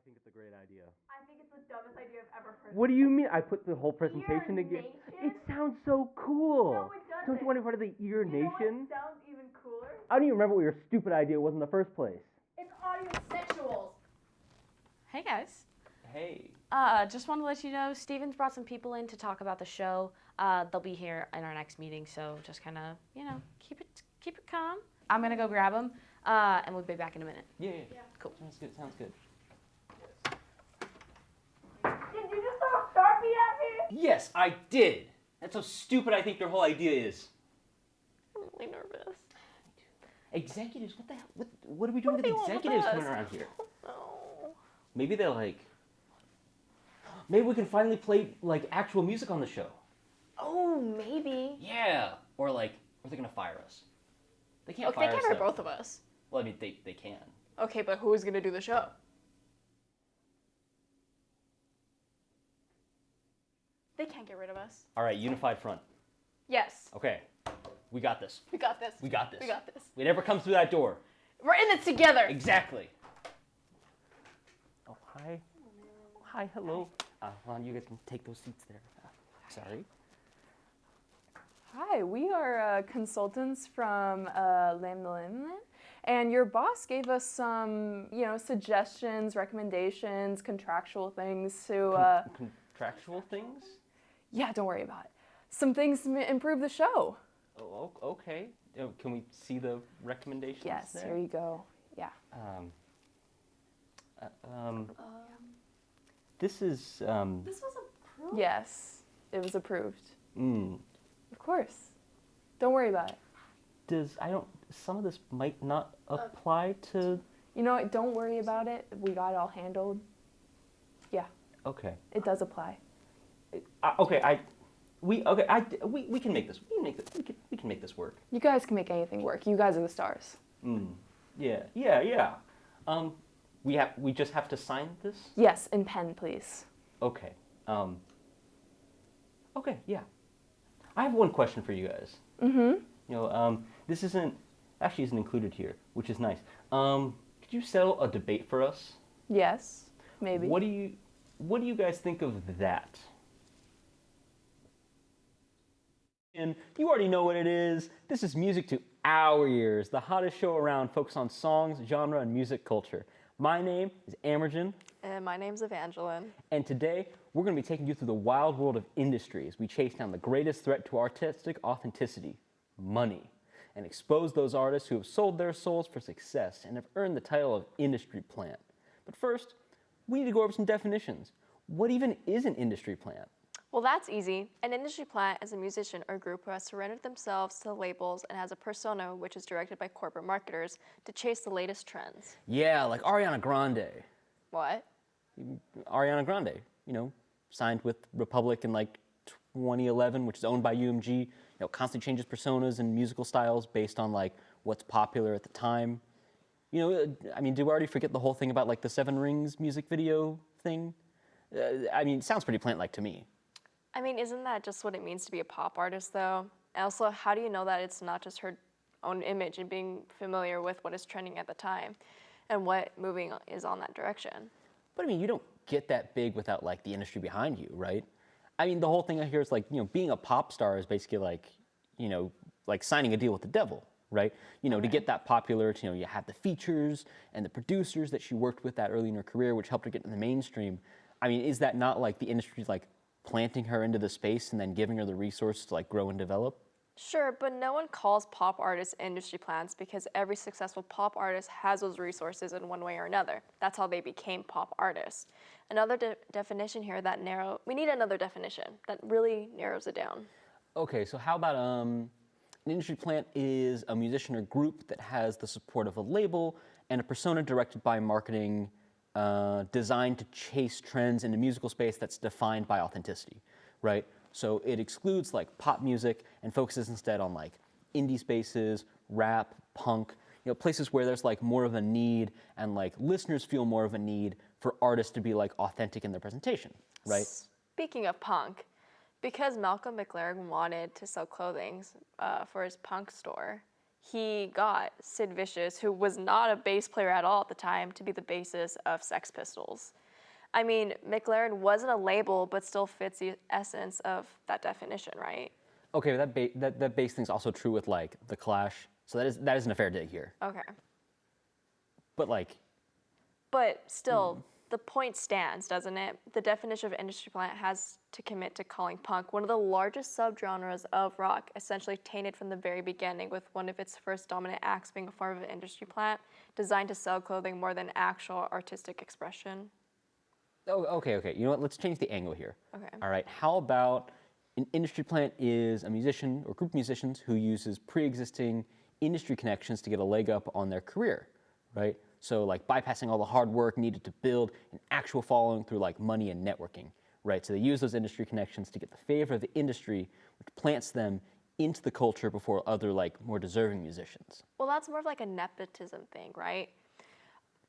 think it's a great idea. I think it's the dumbest idea I've ever heard. What do you mean? I put the whole presentation Ear together. Nation? It sounds so cool. No, it doesn't. Don't you want to be part of the Ear You know Nation? what sounds even cooler? I don't even remember what your stupid idea was in the first place. It's audiosexuals. Hey guys. Hey. Just want to let you know, Steven's brought some people in to talk about the show. They'll be here in our next meeting, so just kind of, keep it calm. I'm gonna go grab them, and we'll be back in a minute. Yeah. Cool. Sounds good. Did you just throw a Sharpie at me? Yes, I did. That's how stupid I think your whole idea is. I'm really nervous. Executives? What the hell? What are we doing with executives coming around here? No. Maybe they're maybe we can finally play actual music on the show. Oh, maybe. Yeah. Or they're gonna fire us. They can't fire us. They can't hire both of us. Well, I mean, they can. Okay, but who is gonna do the show? They can't get rid of us. All right, unified front. Yes. Okay. We got this. We got this. We got this. We got this. We never come through that door. We're in it together. Exactly. Oh, hi. Hi, hello. Hold on, you guys can take those seats there. Sorry. Hi, we are consultants from Mclaughlin, and your boss gave us some, suggestions, recommendations, contractual things to. Contractual things? Yeah, don't worry about it. Some things to improve the show. Oh, okay. Can we see the recommendations? Yes, there? here you go. Yeah. This is. This was approved. Yes, it was approved. Mm. Of course. Don't worry about it. Some of this might not apply to. You know what? Don't worry about it. We got it all handled. Yeah. Okay. It does apply. We can make this. We can make this work. You guys can make anything work. You guys are the stars. Yeah. We just have to sign this? Yes, in pen, please. Okay. Okay, yeah. I have one question for you guys. Mm-hmm. This isn't included here, which is nice. Could you settle a debate for us? Yes, maybe. What do you guys think of that? And you already know what it is. This is Music to Our Ears, the hottest show around focused on songs, genre, and music culture. My name is Amergen. And my name's Evangeline. And today, we're going to be taking you through the wild world of industry as we chase down the greatest threat to artistic authenticity, money, and expose those artists who have sold their souls for success and have earned the title of industry plant. But first, we need to go over some definitions. What even is an industry plant? Well, that's easy. An industry plant is a musician or group who has surrendered themselves to the labels and has a persona which is directed by corporate marketers to chase the latest trends. Yeah, like Ariana Grande. What? Ariana Grande, signed with Republic in 2011, which is owned by UMG, constantly changes personas and musical styles based on what's popular at the time. Did we already forget the whole thing about the Seven Rings music video thing? It sounds pretty plant-like to me. Isn't that just what it means to be a pop artist, though? And also, how do you know that it's not just her own image and being familiar with what is trending at the time and what moving is on that direction? But you don't get that big without the industry behind you, right? The whole thing I hear is being a pop star is basically like signing a deal with the devil, right? To get that popular, you have the features and the producers that she worked with that early in her career, which helped her get in the mainstream. Is that not the industry's planting her into the space and then giving her the resources to grow and develop? Sure, but no one calls pop artists industry plants because every successful pop artist has those resources in one way or another. That's how they became pop artists. Another definition here we need another definition that really narrows it down. Okay, so how about an industry plant is a musician or group that has the support of a label and a persona directed by marketing designed to chase trends in the musical space that's defined by authenticity, right? So it excludes pop music and focuses instead on indie spaces, rap, punk, places where there's more of a need and listeners feel more of a need for artists to be authentic in their presentation, right? Speaking of punk, because Malcolm McLaren wanted to sell clothing for his punk store, he got Sid Vicious, who was not a bass player at all at the time, to be the bassist of Sex Pistols. I mean, Mclaughlin wasn't a label, but still fits the essence of that definition, right? Okay, that bass thing's also true with like the Clash. So that isn't a fair dig here. Okay. But like, But still, the point stands, doesn't it? The definition of industry plant has to commit to calling punk one of the largest subgenres of rock, essentially tainted from the very beginning, with one of its first dominant acts being a form of an industry plant designed to sell clothing more than actual artistic expression. oh, okay. You know what? Let's change the angle here. Okay. All right. How about an industry plant is a musician or group of musicians who uses pre-existing industry connections to get a leg up on their career, right? So like bypassing all the hard work needed to build an actual following through like money and networking, right? So they use those industry connections to get the favor of the industry, which plants them into the culture before other like more deserving musicians. Well, that's more of like a nepotism thing, right?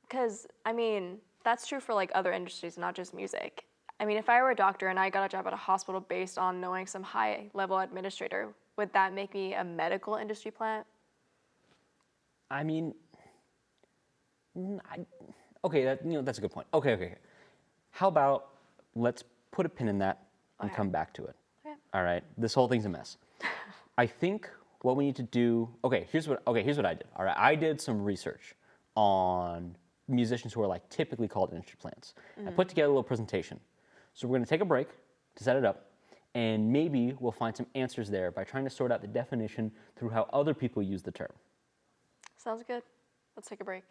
Because, I mean, that's true for like other industries, not just music. I mean, if I were a doctor and I got a job at a hospital based on knowing some high-level administrator, would that make me a medical industry plant? I mean, okay, that's a good point. Okay. How about let's put a pin in that and come back to it. Okay. All right, this whole thing's a mess. I think what we need to do. Here's what I did. All right, I did some research on musicians who are like typically called industry plants. I put together a little presentation. So we're going to take a break to set it up, and maybe we'll find some answers there by trying to sort out the definition through how other people use the term. Sounds good. Let's take a break.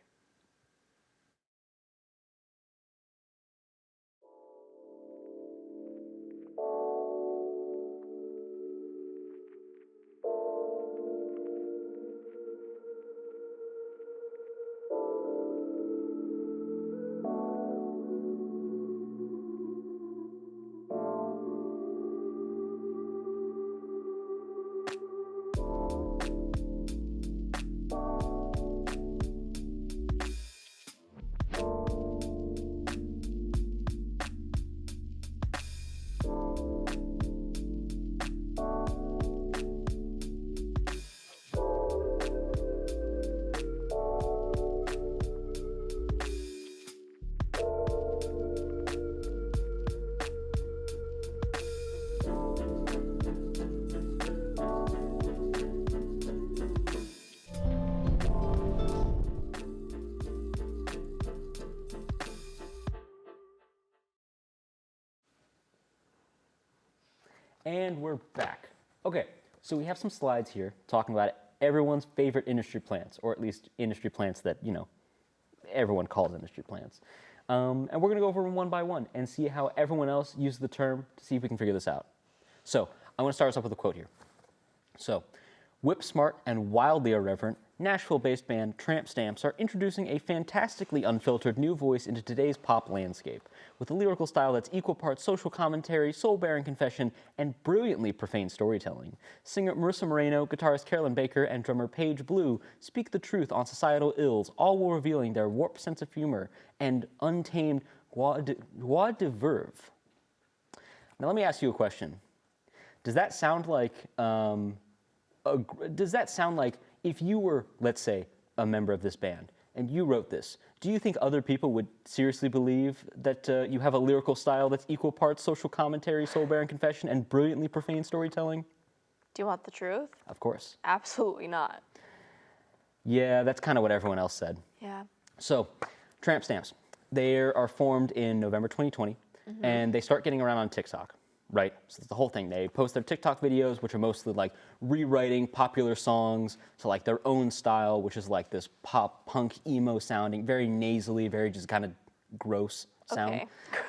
And we're back. Okay, so we have some slides here talking about everyone's favorite industry plants, or at least industry plants that, everyone calls industry plants. And we're gonna go over them one by one and see how everyone else uses the term to see if we can figure this out. So I wanna start us off with a quote here. So, whip smart and wildly irreverent, Nashville-based band Tramp Stamps are introducing a fantastically unfiltered new voice into today's pop landscape, with a lyrical style that's equal parts social commentary, soul-bearing confession, and brilliantly profane storytelling. Singer Marissa Moreno, guitarist Carolyn Baker, and drummer Paige Blue speak the truth on societal ills, all while revealing their warped sense of humor and untamed joie de vivre. Now let me ask you a question. Does that sound like if you were, let's say, a member of this band and you wrote this, do you think other people would seriously believe that you have a lyrical style that's equal parts social commentary, soul-bearing confession, and brilliantly profane storytelling? Do you want the truth? Of course. Absolutely not. Yeah, that's kind of what everyone else said. Yeah. So, Tramp Stamps, they are formed in November 2020, and they start getting around on TikTok. Right, so it's the whole thing. They post their TikTok videos, which are mostly like rewriting popular songs to like their own style, which is like this pop punk emo sounding, very nasally, very just kind of gross sound.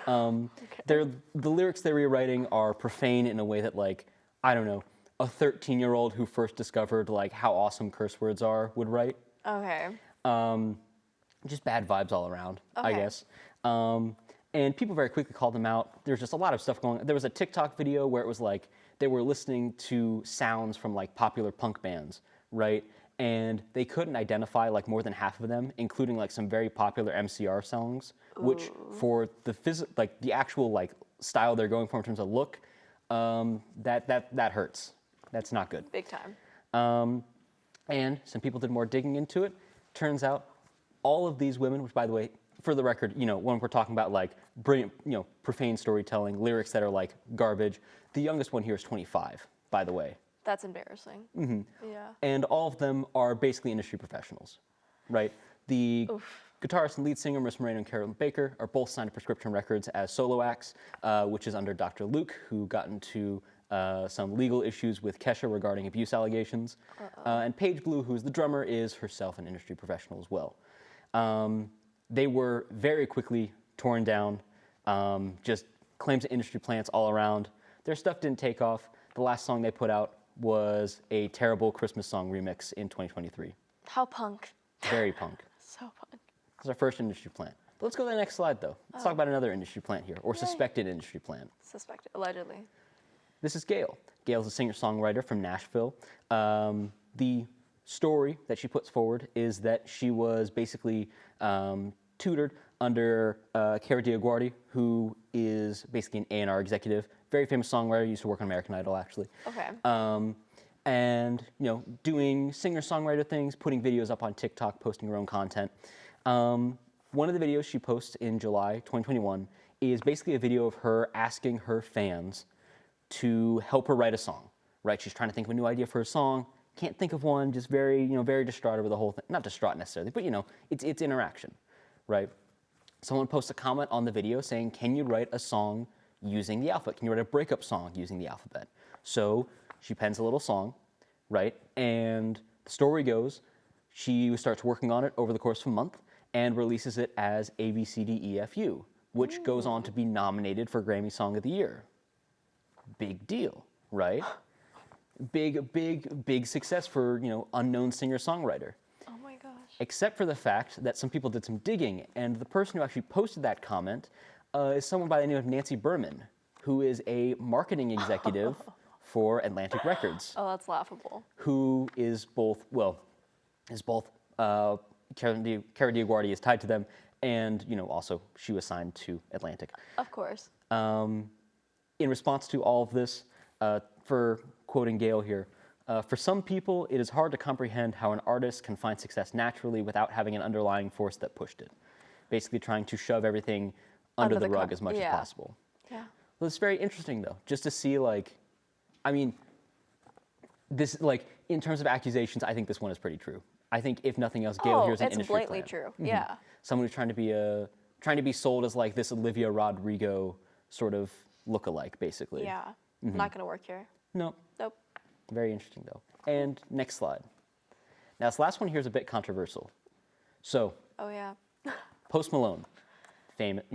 Okay. The lyrics they're rewriting are profane in a way that like, I don't know, a 13-year-old who first discovered like how awesome curse words are would write. Okay. Just bad vibes all around, I Okay. guess. And people very quickly called them out. There's just a lot of stuff going on. There was a TikTok video where it was like they were listening to sounds from like popular punk bands, right? And they couldn't identify like more than half of them, including like some very popular MCR songs, which for the actual like style they're going for in terms of look, that hurts. That's not good. Big time. And some people did more digging into it. Turns out all of these women, which by the way, for the record, when we're talking about like brilliant, profane storytelling, lyrics that are like garbage, the youngest one here is 25, by the way. That's embarrassing. Yeah. And all of them are basically industry professionals, right? The guitarist and lead singer, Miss Moreno and Carolyn Baker, are both signed to Prescription Records as solo acts, which is under Dr. Luke, who got into some legal issues with Kesha regarding abuse allegations. And Paige Blue, who's the drummer, is herself an industry professional as well. They were very quickly torn down, just claims of industry plants all around. Their stuff didn't take off. The last song they put out was a terrible Christmas song remix in 2023. How punk. Very punk. So punk. That's our first industry plant. But let's go to the next slide, though. Let's talk about another industry plant here, or suspected industry plant. Suspected, allegedly. This is Gail. Gail's a singer-songwriter from Nashville. The story that she puts forward is that she was basically tutored under Cara DioGuardi, who is basically an A&R executive, very famous songwriter, used to work on American Idol, actually. Okay. And, doing singer-songwriter things, putting videos up on TikTok, posting her own content. One of the videos she posts in July 2021 is basically a video of her asking her fans to help her write a song, right? She's trying to think of a new idea for a song, can't think of one, just very, very distraught over the whole thing. Not distraught necessarily, but, it's interaction, right? Someone posts a comment on the video saying, can you write a song using the alphabet? Can you write a breakup song using the alphabet? So she pens a little song, right? And the story goes, she starts working on it over the course of a month and releases it as ABCDEFU, which goes on to be nominated for Grammy Song of the Year. Big deal, right? Big success for, unknown singer-songwriter. Oh my gosh. Except for the fact that some people did some digging, and the person who actually posted that comment is someone by the name of Nancy Berman, who is a marketing executive for Atlantic Records. Oh, that's laughable. Who is both Cara DioGuardi is tied to them, and also she was signed to Atlantic. Of course. In response to all of this, for quoting Gail here, for some people, it is hard to comprehend how an artist can find success naturally without having an underlying force that pushed it. Basically trying to shove everything under the rug as much as possible. Yeah. Well, it's very interesting, though, just to see, this, in terms of accusations, I think this one is pretty true. I think, if nothing else, Gail here's an industry it's blatantly plant. true. Yeah. Someone who's trying to be sold as this Olivia Rodrigo sort of lookalike, basically. Yeah. Not gonna work here. Nope. Nope. Very interesting, though. And next slide. Now, this last one here is a bit controversial. So, Oh yeah. Post Malone, famous,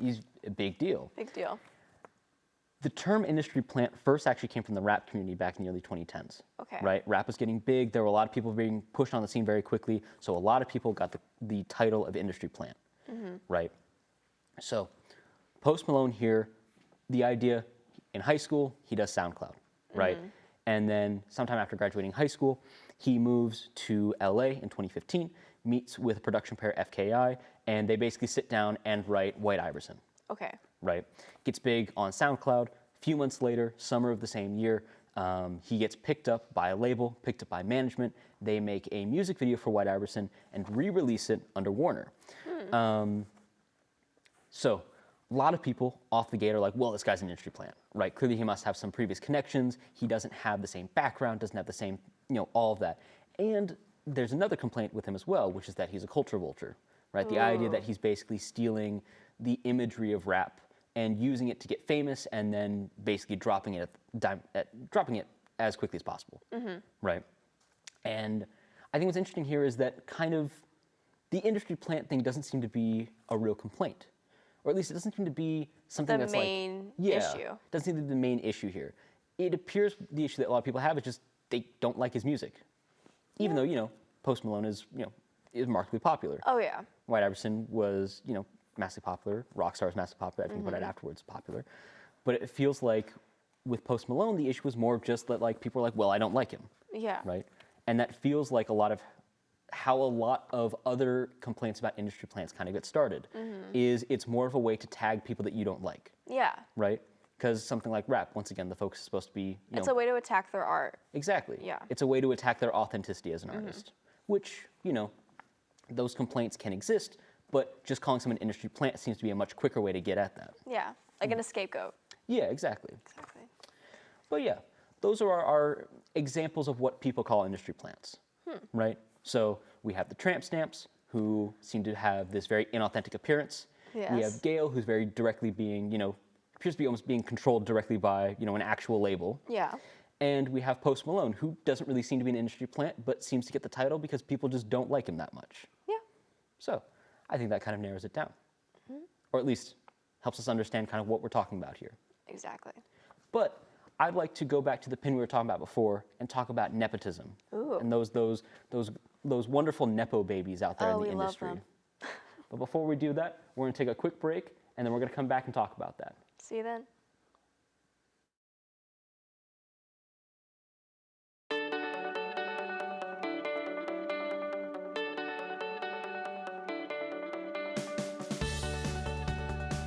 he's a big deal. Big deal. The term industry plant first actually came from the rap community back in the early 2010s. Okay. Right? Rap was getting big. There were a lot of people being pushed on the scene very quickly. So a lot of people got the title of industry plant. Right? So Post Malone here, the idea in high school, he does SoundCloud. Right? And then sometime after graduating high school, he moves to LA in 2015, meets with production pair FKI, and they basically sit down and write White Iverson. Okay. Right? Gets big on SoundCloud. A few months later, summer of the same year, he gets picked up by a label, picked up by management. They make a music video for White Iverson and re-release it under Warner. So a lot of people off the gate are like, well, this guy's an industry plant, right? Clearly he must have some previous connections. He doesn't have the same background, doesn't have the same, all of that. And there's another complaint with him as well, which is that he's a culture vulture, right? The idea that he's basically stealing the imagery of rap and using it to get famous, and then basically dropping it as quickly as possible, right? And I think what's interesting here is that kind of the industry plant thing doesn't seem to be a real complaint, or at least it doesn't seem to be something that's main issue. Doesn't seem to be the main issue here. It appears the issue that a lot of people have is just they don't like his music, even though Post Malone is is markedly popular. Oh yeah. White Iverson was massively popular. Rockstar was massively popular. I think what I afterwards popular. But it feels like with Post Malone, the issue was more just that people are like, well, I don't like him. Yeah. Right? And that feels like a lot of how a lot of other complaints about industry plants kind of get started. Is it's more of a way to tag people that you don't like. Yeah. Right? Because something like rap, once again, the focus is supposed to be, It's a way to attack their art. exactly. Yeah. It's a way to attack their authenticity as an artist, which, those complaints can exist, but just calling someone an industry plant seems to be a much quicker way to get at that. Yeah, like in a scapegoat. Yeah, exactly. Exactly. But yeah, those are our examples of what people call industry plants, right? So we have the tramp stamps, who seem to have this very inauthentic appearance. We Yes. have Gale, who's very directly being, appears to be almost being controlled directly by, an actual label. Yeah. And we have Post Malone, who doesn't really seem to be an industry plant, but seems to get the title because people just don't like him that much. Yeah. So I think that kind of narrows it down, or at least helps us understand kind of what we're talking about here. Exactly. But I'd like to go back to the pin we were talking about before and talk about nepotism and those wonderful Nepo babies out there in the we love industry. them. But before we do that, we're going to take a quick break, and then we're going to come back and talk about that. See you then.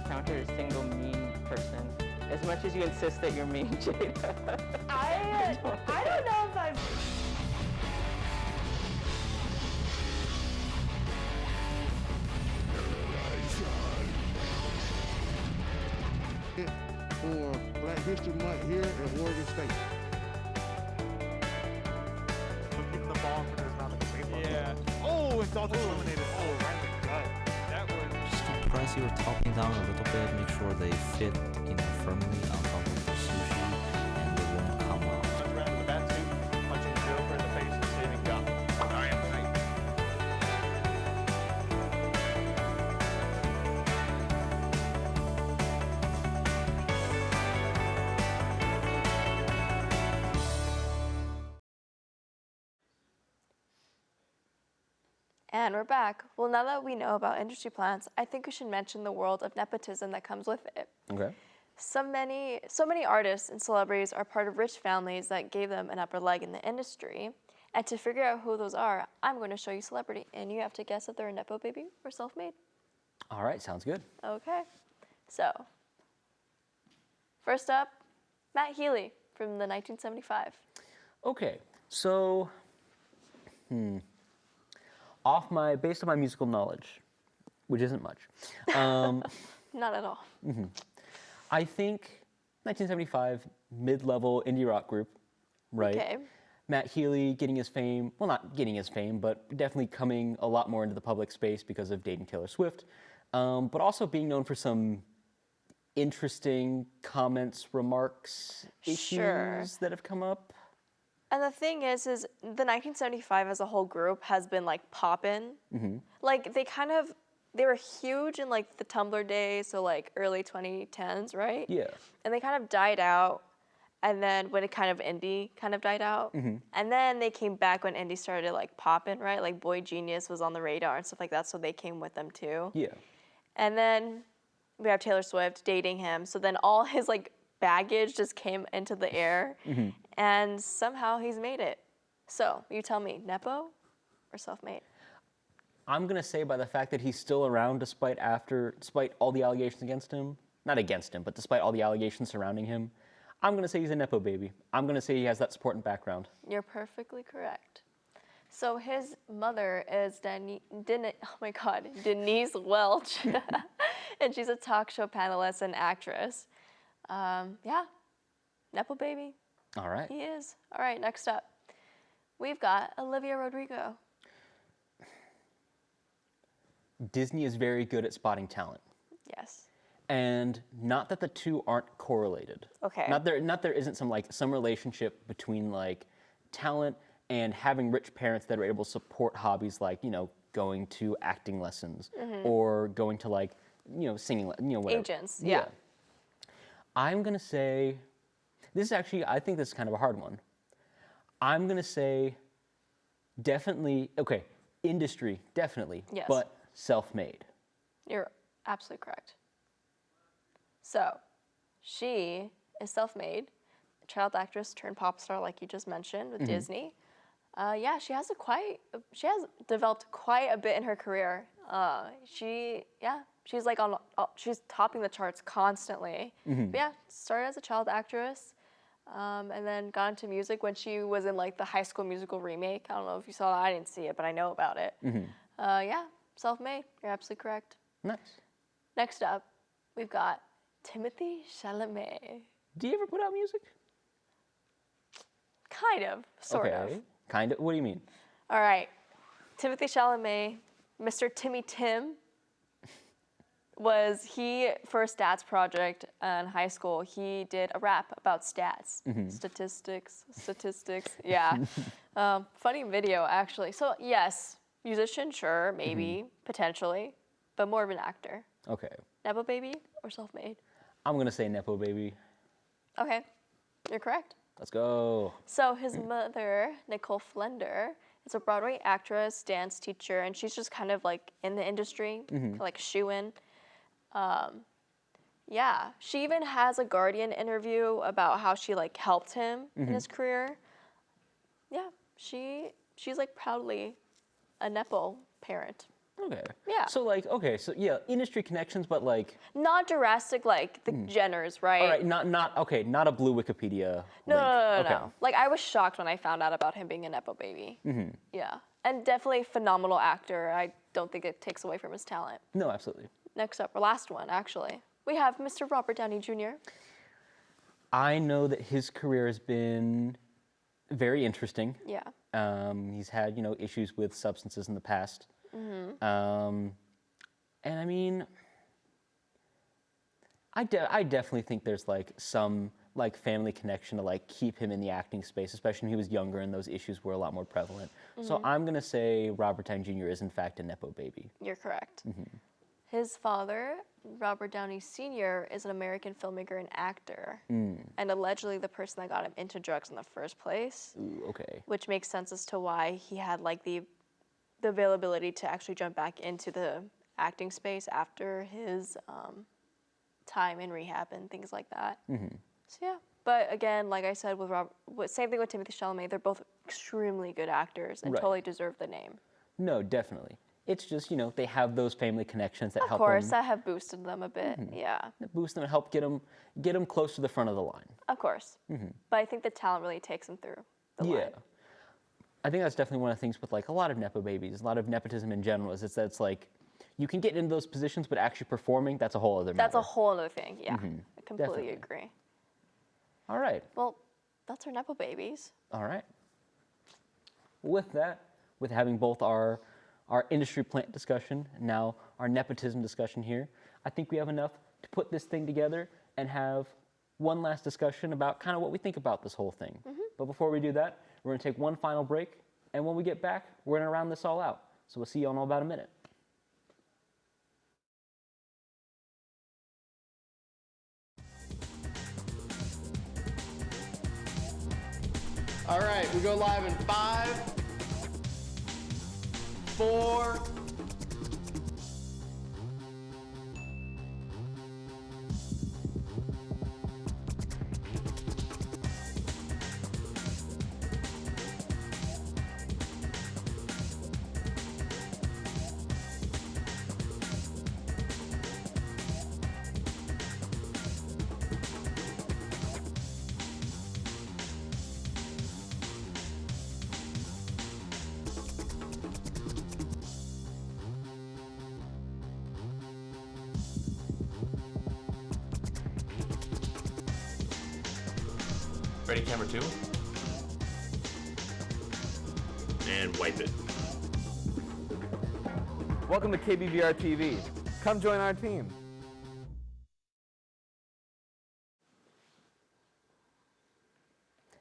Encounter a single mean person. As much as you insist that you're mean, Jada. I don't know if I've. For Black History Month here in Oregon State. Keeping the ball for there's not like a baseball. Yeah. Oh, it's all eliminated. Oh, right in the gut. That was. Just compress your topping down a little bit, make sure they fit, firmly on top of the sushi, and they won't come out. Runs around to the bat suit, punching Joker in the face and saving gum. I am right. And we're back. Well, now that we know about industry plants, I think we should mention the world of nepotism that comes with it. Okay. So many artists and celebrities are part of rich families that gave them an upper leg in the industry. And to figure out who those are, I'm going to show you celebrity, and you have to guess if they're a Nepo baby or self-made. All right, sounds good. Okay. So, first up, Matt Healy from the 1975. Okay, so, based on my musical knowledge, which isn't much, Not at all. I think 1975 mid-level indie rock group, right? Okay. Matt Healy getting his fame, well, not getting his fame, but definitely coming a lot more into the public space because of dating Taylor Swift, but also being known for some interesting comments, remarks, Sure. issues that have come up. And the thing is the 1975 as a whole group has been like poppin'. Like they were huge in like the Tumblr days, so like early 2010s, right? Yeah. And they kind of died out, and then when it kind of indie kind of died out, and then they came back when indie started like poppin', right? Like Boy Genius was on the radar and stuff like that, so they came with them too. Yeah. And then we have Taylor Swift dating him, so then all his like baggage just came into the air, and somehow he's made it. So you tell me, Nepo or self-made? I'm gonna say by the fact that he's still around despite all the allegations against him, not against him, but despite all the allegations surrounding him, I'm gonna say he's a Nepo baby. I'm gonna say he has that support and background. You're perfectly correct. So his mother is Denise Welch, and she's a talk show panelist and actress. Yeah, Nepo baby. All right. He is. All right, next up, we've got Olivia Rodrigo. Disney is very good at spotting talent. Yes. And not that the two aren't correlated. Okay. Not there isn't some relationship between like talent and having rich parents that are able to support hobbies like, going to acting lessons or going to like, singing, whatever. Agents, yeah. I'm going to say, I think this is kind of a hard one. I'm going to say definitely, industry, definitely, Yes. but self-made. You're absolutely correct. So, she is self-made, child actress turned pop star, like you just mentioned, with Disney. She has developed quite a bit in her career. She she's like she's topping the charts constantly. But yeah, started as a child actress, and then got into music when she was in like the High School Musical remake. I don't know if you saw that. I didn't see it, but I know about it. Yeah, self-made. You're absolutely correct. Nice. Next up, we've got Timothy Chalamet. Do you ever put out music? Kind of, sort of. Kind of. What do you mean? All right, Timothy Chalamet, Mr. Timmy Tim, for a stats project in high school, he did a rap about stats, statistics, yeah. Funny video, actually. So yes, musician, sure, maybe, potentially, but more of an actor. Okay. Nepo-baby or self-made? I'm going to say Nepo-baby. Okay, you're correct. Let's go. So his mother, Nicole Flender, is a Broadway actress, dance teacher, and she's just kind of like in the industry, like shoo-in. Yeah, she even has a Guardian interview about how she like helped him in his career. Yeah, she's like proudly a Nepo parent. Okay. Yeah. So like, okay, so yeah, industry connections, but like not Jurassic like the Jenners, right? all right, not a blue Wikipedia. No, link. no. Like I was shocked when I found out about him being a Nepo baby. Yeah, and definitely phenomenal actor. I don't think it takes away from his talent. No, absolutely. Next up, our last one actually, we have Mr. Robert Downey Jr. I know that his career has been very interesting. Yeah. He's had, issues with substances in the past. And I mean, I definitely think there's like some like family connection to like keep him in the acting space, especially when he was younger and those issues were a lot more prevalent. So I'm gonna say Robert Downey Jr. is in fact a Nepo baby. You're correct. His father, Robert Downey Sr., is an American filmmaker and actor, and allegedly the person that got him into drugs in the first place. Ooh, okay. Which makes sense as to why he had like the availability to actually jump back into the acting space after his time in rehab and things like that. So yeah, but again, like I said, same thing with Timothy Chalamet. They're both extremely good actors and totally deserve the name. No, definitely. It's just, they have those family connections that help them. Of course, that have boosted them a bit, yeah. Boost them and help get them close to the front of the line. Of course. But I think the talent really takes them through the line. I think that's definitely one of the things with like a lot of Nepo babies, a lot of nepotism in general, is that it's like you can get into those positions, but actually performing, that's a whole other matter. That's a whole other thing, yeah. I completely agree. All right. Well, that's our Nepo babies. All right. With that, with having both our industry plant discussion and now our nepotism discussion here, I think we have enough to put this thing together and have one last discussion about kind of what we think about this whole thing. But before we do that, we're going to take one final break, and when we get back, we're going to round this all out. So we'll see you all in about a minute. All right, we go live in 5, 4, Ready, camera 2. And wipe it. Welcome to KBVR TV. Come join our team.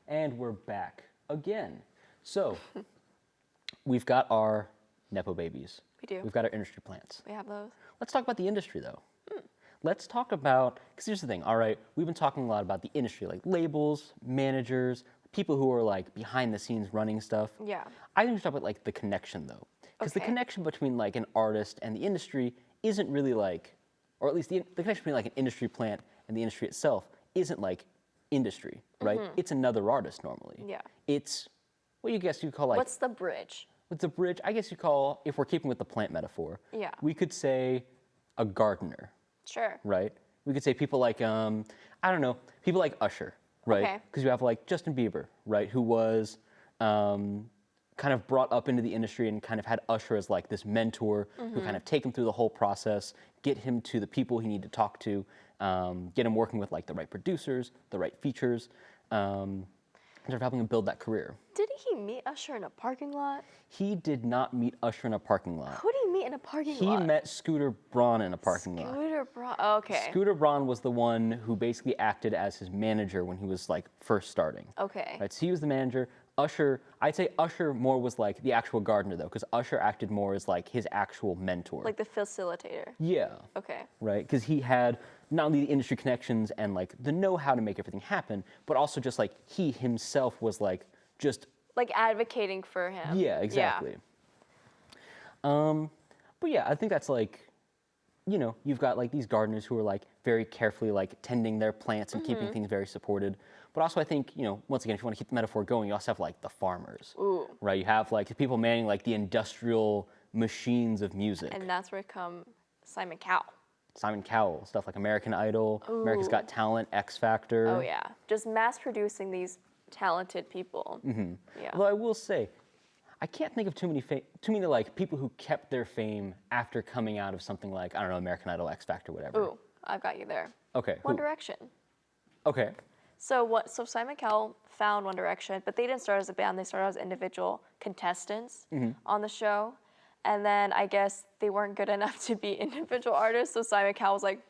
And we're back again. So, we've got our Nepo babies. We do. We've got our industry plants. We have those. Let's talk about the industry, though. Let's talk about, because here's the thing, all right, we've been talking a lot about the industry, like labels, managers, people who are like behind the scenes running stuff. Yeah. I think we should talk about like the connection, though. Because the connection between like an artist and the industry isn't really like, or at least the connection between like an industry plant and the industry itself isn't like industry, right? It's another artist normally. Yeah. It's what you guess you call like. What's the bridge? What's the bridge? I guess you call, if we're keeping with the plant metaphor. Yeah. We could say a gardener, Sure. right? We could say people like, I don't know, people like Usher, right? Okay. Because you have like Justin Bieber, right, who was kind of brought up into the industry and kind of had Usher as like this mentor who kind of take him through the whole process, get him to the people he needed to talk to, get him working with like the right producers, the right features, sort of helping him build that career. Didn't he meet Usher in a parking lot? He did not meet Usher in a parking lot. Who did he meet in a parking He lot? met Scooter Braun in a parking lot. Scooter Braun. Okay. Scooter Braun was the one who basically acted as his manager when he was like first starting. Okay. Right, so he was the manager. Usher, I'd say Usher more was like the actual gardener though, because Usher acted more as like his actual mentor. Like the facilitator. Yeah. Okay. Right, because he had not only the industry connections and like the know-how to make everything happen, but also just like he himself was like just Like advocating for him. yeah, exactly. But yeah, I think that's like, you know, you've got like these gardeners who are like very carefully like tending their plants and keeping things very supported. But also I think, you know, once again, if you want to keep the metaphor going, you also have like the farmers, right? You have like the people manning like the industrial machines of music. And that's where come Simon Cowell. Simon Cowell, stuff like American Idol, America's Got Talent, X Factor. Oh yeah, just mass producing these talented people. Yeah. Although I will say, I can't think of too many like people who kept their fame after coming out of something like, I don't know, American Idol, X Factor, whatever. Ooh, I've got you there. Okay. One who? Direction. Okay. So Simon Cowell found One Direction, but they didn't start as a band. They started as individual contestants on the show. And then I guess they weren't good enough to be individual artists. So Simon Cowell was like,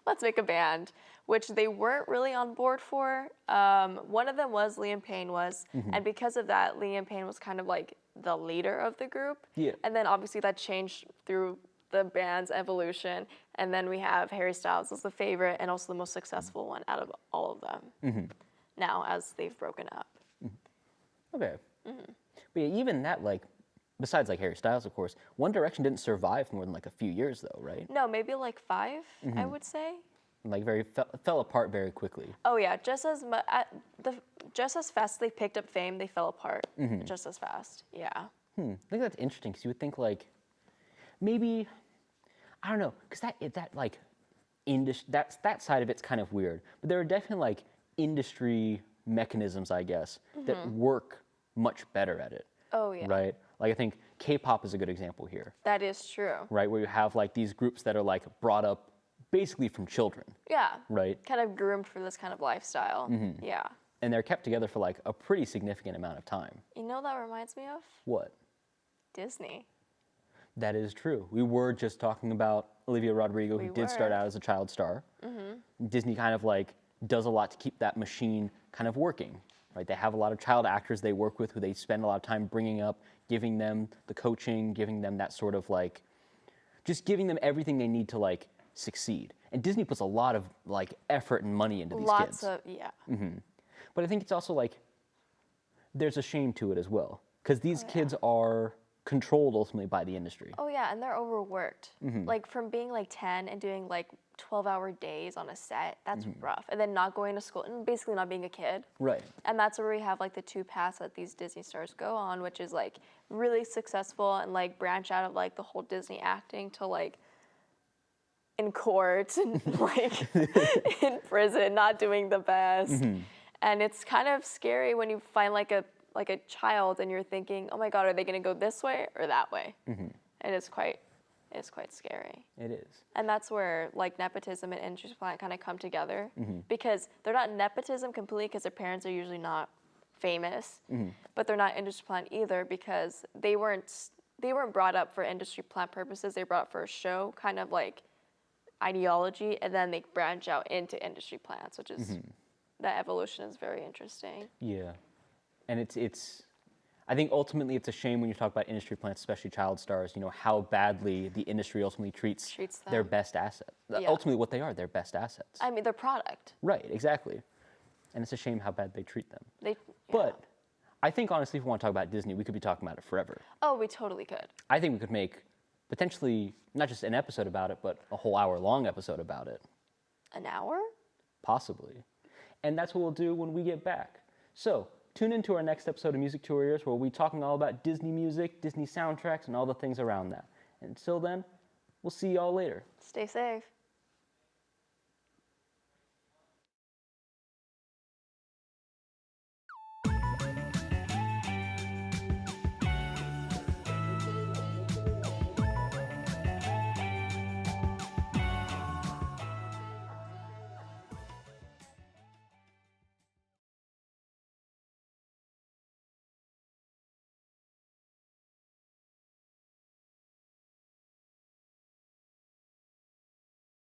let's make a band, which they weren't really on board for. One of them was Liam Payne was. And because of that, Liam Payne was kind of like the leader of the group. Yeah. And then obviously that changed through the band's evolution. And then we have Harry Styles as the favorite and also the most successful one out of all of them now as they've broken up. Okay. But yeah, even that, like, besides like Harry Styles, of course, One Direction didn't survive for more than like a few years though, right? No, maybe like 5, I would say. Like fell apart very quickly. Oh yeah, just as fast they picked up fame, they fell apart just as fast. Yeah. I think that's interesting because you would think like maybe I don't know because that like that side of it's kind of weird, but there are definitely like industry mechanisms, I guess, that work much better at it. Oh yeah. Right. Like I think K-pop is a good example here. That is true. Right, where you have like these groups that are like brought up basically from children. Yeah. Right. Kind of groomed for this kind of lifestyle. Yeah. And they're kept together for like a pretty significant amount of time. You know what that reminds me of? What? Disney. That is true. We were just talking about Olivia Rodrigo, who did start out as a child star. Disney kind of like does a lot to keep that machine kind of working. Right? They have a lot of child actors they work with who they spend a lot of time bringing up, giving them the coaching, giving them that sort of like, just giving them everything they need to like succeed. And Disney puts a lot of like effort and money into these kids. Lots of, yeah. But I think it's also like, there's a shame to it as well. Because these kids are controlled ultimately by the industry. Oh yeah, and they're overworked. Like from being like 10 and doing like 12-hour days on a set, that's rough. And then not going to school and basically not being a kid. Right. And that's where we have like the two paths that these Disney stars go on, which is like really successful and like branch out of like the whole Disney acting to like in court and like in prison, not doing the best. And it's kind of scary when you find like a child and you're thinking, oh my God, are they gonna go this way or that way? And it's quite scary. It is. And that's where like nepotism and industry plant kind of come together because they're not nepotism completely because their parents are usually not famous, but they're not industry plant either because they weren't brought up for industry plant purposes. They were brought up for a show kind of like ideology, and then they branch out into industry plants, which is that evolution is very interesting. Yeah. And it's I think ultimately it's a shame when you talk about industry plants, especially child stars, you know, how badly the industry ultimately treats their best asset. Yeah. Ultimately what they are, their best assets. I mean, their product. Right, exactly. And it's a shame how bad they treat them. But I think honestly, if we want to talk about Disney, we could be talking about it forever. Oh, we totally could. I think we could make potentially not just an episode about it, but a whole hour-long episode about it. An hour? Possibly. And that's what we'll do when we get back. So, tune into our next episode of Music to Our Ears, where we'll be talking all about Disney music, Disney soundtracks, and all the things around that. Until then, We'll see y'all later. Stay safe.